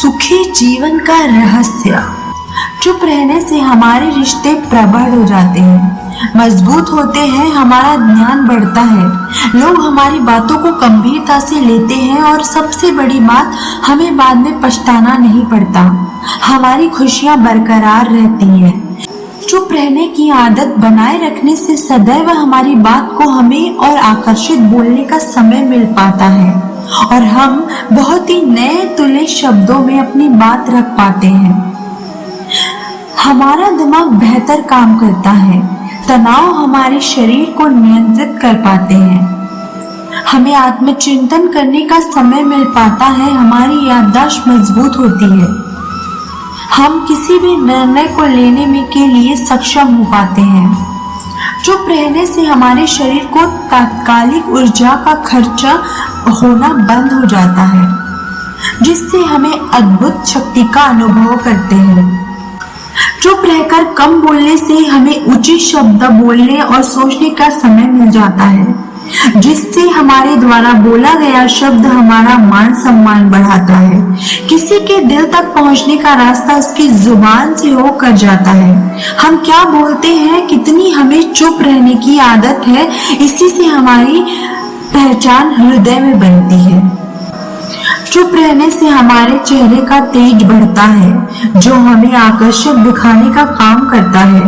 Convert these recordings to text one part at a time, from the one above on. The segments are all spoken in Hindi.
सुखी जीवन का रहस्य। चुप रहने से हमारे रिश्ते प्रबल हो जाते हैं, मजबूत होते हैं, हमारा ज्ञान बढ़ता है, लोग हमारी बातों को गंभीरता से लेते हैं और सबसे बड़ी बात, हमें बाद में पछताना नहीं पड़ता, हमारी खुशियां बरकरार रहती हैं। चुप रहने की आदत बनाए रखने से सदैव हमारी बात को हमें और आकर्षित बोलने का समय मिल पाता है और हम बहुत ही नए तुले शब्दों में अपनी बात रख पाते हैं। हमारा दिमाग बेहतर काम करता है, तनाव हमारे शरीर को नियंत्रित कर पाते हैं, हमें आत्मचिंतन करने का समय मिल पाता है, हमारी याददाश्त मजबूत होती है, हम किसी भी निर्णय को लेने में के लिए सक्षम हो पाते हैं। चुप रहने से हमारे शरीर को तात्कालिक ऊर्जा का खर्चा होना बंद हो जाता है, जिससे हमें अद्भुत शक्ति का अनुभव करते हैं। चुप रहकर कम बोलने से हमें उचित शब्द बोलने और सोचने का समय मिल जाता है, जिससे हमारे द्वारा बोला गया शब्द हमारा मान सम्मान बढ़ाता है। किसी के दिल तक पहुंचने का रास्ता उसकी जुबान से होकर जाता है। हम क्या बोलते हैं, कितनी हमें चुप रहने की आदत है, इसी से हमारी पहचान हृदय में बनती है। चुप रहने से हमारे चेहरे का तेज बढ़ता है, जो हमें आकर्षक दिखाने का काम करता है।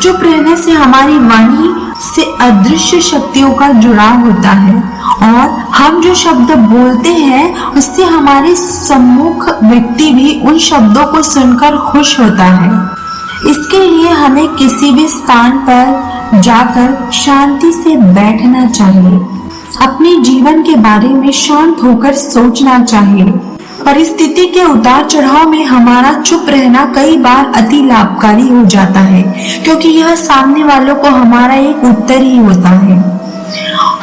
चुप रहने से हमारी वाणी से अदृश्य शक्तियों का जुड़ाव होता है और हम जो शब्द बोलते हैं उससे हमारे सम्मुख व्यक्ति भी उन शब्दों को सुनकर खुश होता है। इसके लिए हमें किसी भी स्थान पर जाकर शांति से बैठना चाहिए, अपने जीवन के बारे में शांत होकर सोचना चाहिए। परिस्थिति के उतार चढ़ाव में हमारा चुप रहना कई बार अति लाभकारी हो जाता है, क्योंकि यह सामने वालों को हमारा एक उत्तर ही होता है।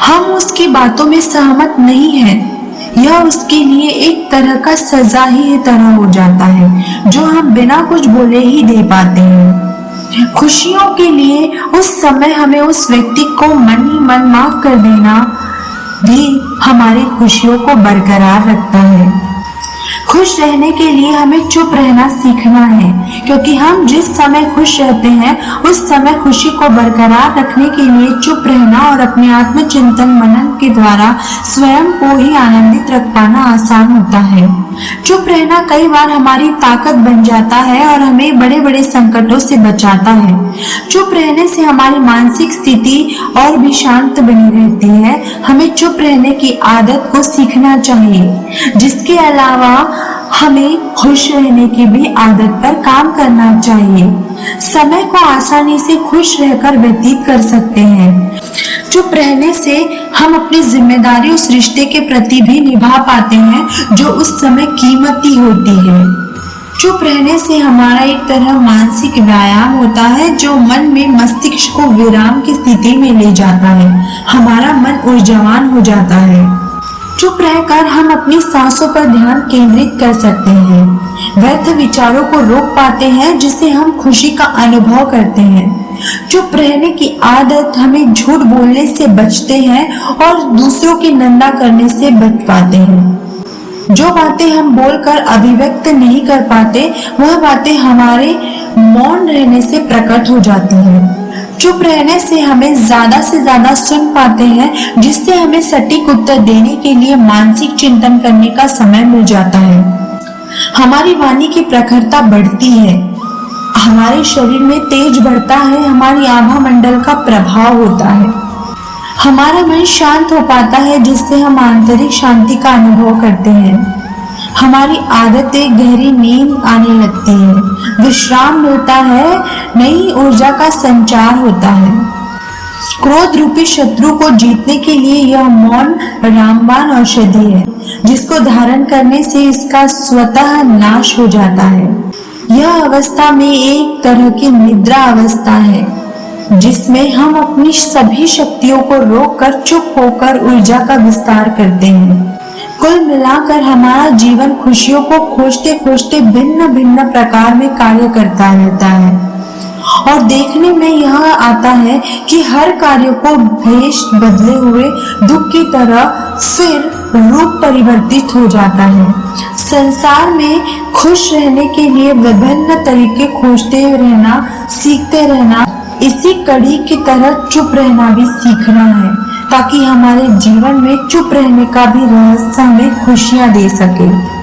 हम उसकी बातों में सहमत नहीं हैं, यह उसके लिए एक तरह का सजा ही तरह हो जाता है, जो हम बिना कुछ बोले ही दे पाते हैं। खुशियों के लिए उस समय हमें उस व्यक्ति को मन ही मन माफ कर देना भी हमारी खुशियों को बरकरार रखता है। खुश रहने के लिए हमें चुप रहना सीखना है, क्योंकि हम जिस समय खुश रहते हैं उस समय खुशी को बरकरार रखने के लिए चुप रहना और अपने आत्मचिंतन मनन के द्वारा स्वयं को ही आनंदित रख पाना आसान होता है। चुप रहना कई बार हमारी ताकत बन जाता है और हमें बड़े बड़े संकटों से बचाता है। चुप रहने से हमारी मानसिक स्थिति और भी शांत बनी रहती है। हमें चुप रहने की आदत को सीखना चाहिए। जिसके अलावा हमें खुश रहने की भी आदत पर काम करना चाहिए। समय को आसानी से खुश रहकर व्यतीत कर सकते हैं। चुप रहने से हम अपनी जिम्मेदारी उस रिश्ते के प्रति भी निभा पाते हैं जो उस समय कीमती होती है। चुप रहने से हमारा एक तरह मानसिक व्यायाम होता है, जो मन में मस्तिष्क को विराम की स्थिति में ले जाता है। हमारा मन ऊर्जावान हो जाता है। चुप रहकर हम अपनी सांसों पर ध्यान केंद्रित कर सकते हैं, व्यर्थ विचारों को रोक पाते हैं, जिससे हम खुशी का अनुभव करते हैं। चुप रहने की आदत हमें झूठ बोलने से बचते हैं और दूसरों की निंदा करने से बच पाते हैं। जो बातें हम बोलकर अभिव्यक्त नहीं कर पाते, वह बातें हमारे मौन रहने से प्रकट हो जाती हैं। चुप रहने से हमें ज्यादा से ज्यादा सुन पाते हैं, जिससे हमें सटीक उत्तर देने के लिए मानसिक चिंतन करने का समय मिल जाता है। हमारी वाणी की प्रखरता बढ़ती है, हमारे शरीर में तेज बढ़ता है, हमारी आभा मंडल का प्रभाव होता है, हमारा मन शांत हो पाता है, जिससे हम आंतरिक शांति का अनुभव करते हैं। हमारी आदतें गहरी नींद आने लगती है, विश्राम मिलता है, नई ऊर्जा का संचार होता है। क्रोध रूपी शत्रु को जीतने के लिए यह मौन रामबाण औषधि है, जिसको धारण करने से इसका स्वतः नाश हो जाता है। यह अवस्था में एक तरह की निद्रा अवस्था है, जिसमें हम अपनी सभी शक्तियों को रोककर चुप होकर ऊर्जा का विस्तार करते हैं। कुल मिलाकर हमारा जीवन खुशियों को खोजते खोजते भिन्न भिन्न प्रकार में कार्य करता रहता है और देखने में यह आता है कि हर कार्य को भेष बदले हुए दुख की तरह फिर रूप परिवर्तित हो जाता है। संसार में खुश रहने के लिए विभिन्न तरीके खोजते रहना, सीखते रहना, इसी कड़ी की तरह चुप रहना भी सीखना है, ताकि हमारे जीवन में चुप रहने का भी रहस्य हमें खुशियां दे सके।